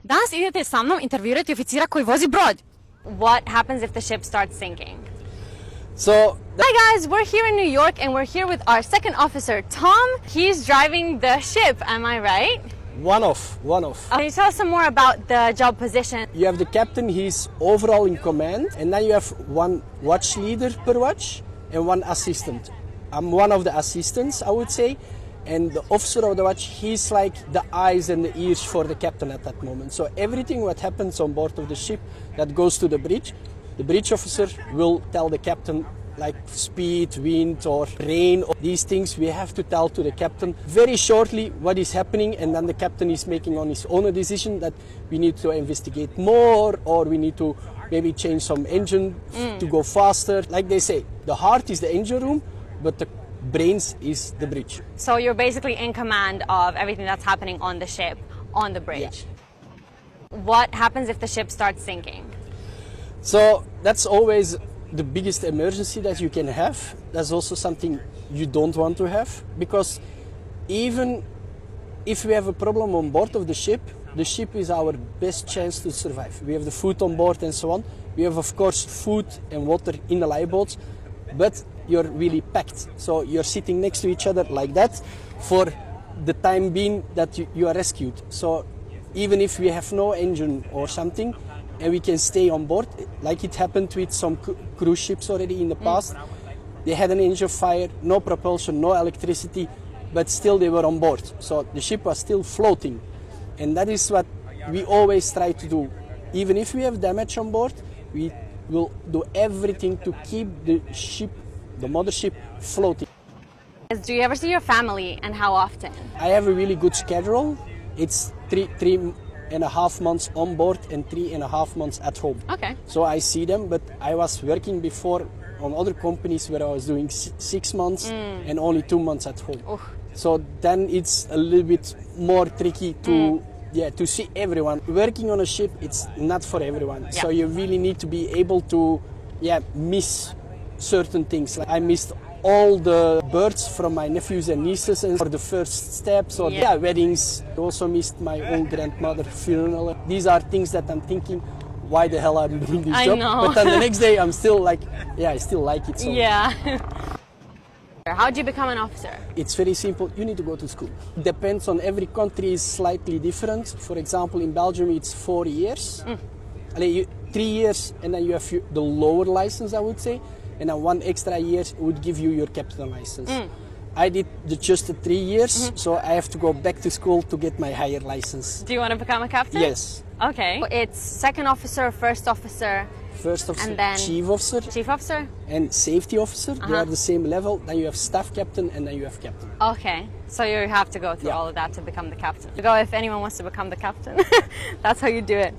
Danas idete sa mnom intervjuirati oficira koji vozi brod. What happens if the ship starts sinking? Hi guys, we're here in New York and we're here with our second officer, Tom. He's driving the ship, am I right? One of. Can you tell us some more about the job position? You have the captain, he's overall in command, and then you have one watch leader per watch and one assistant. I'm one of the assistants, I would say, and the officer of the watch, he's like the eyes and the ears for the captain at that moment. So everything what happens on board of the ship that goes to the bridge officer will tell the captain like speed, wind or rain. These things we have to tell to the captain very shortly what is happening, and then the captain is making on his own a decision that we need to investigate more or we need to maybe change some engine to go faster. Like they say, the heart is the engine room, but the brains is the bridge. So you're basically in command of everything that's happening on the ship, on the bridge. Yeah. What happens if the ship starts sinking? So that's always the biggest emergency that you can have. That's also something you don't want to have, because even if we have a problem on board of the ship is our best chance to survive. We have the food on board and so on. We have of course food and water in the lifeboats, but you're really packed. So you're sitting next to each other like that for the time being that you are rescued. So even if we have no engine or something, and we can stay on board, like it happened with some cruise ships already in the past. They had an engine fire, no propulsion, no electricity, but still they were on board. So the ship was still floating. And that is what we always try to do. Even if we have damage on board, we will do everything to keep the ship, the mothership, floating. Do you ever see your family, and how often? I have a really good schedule. It's three and a half months on board and 3.5 months at home. Okay. So I see them, but I was working before on other companies where I was doing 6 months and only 2 months at home. So then it's a little bit more tricky to to see everyone. Working on a ship, it's not for everyone. Yeah. So you really need to be able to miss certain things. Like I missed all the births from my nephews and nieces, and for the first steps or weddings. I also missed my own grandmother's funeral. These are things that I'm thinking, why the hell I'm doing this job? Know. But then the next day I'm still like, I still like it. So. Yeah. How do you become an officer? It's very simple. You need to go to school. Depends on every country is slightly different. For example, in Belgium it's 4 years. 3 years, and then you have the lower license, I would say. And then 1 extra year would give you your captain license. I did just the 3 years, so I have to go back to school to get my higher license. Do you want to become a captain? Yes. Okay. It's second officer, first officer. First officer, and then chief officer. Chief officer? And safety officer. They are the same level. Then you have staff captain, and then you have captain. Okay. So you have to go through all of that to become the captain. If anyone wants to become the captain, that's how you do it.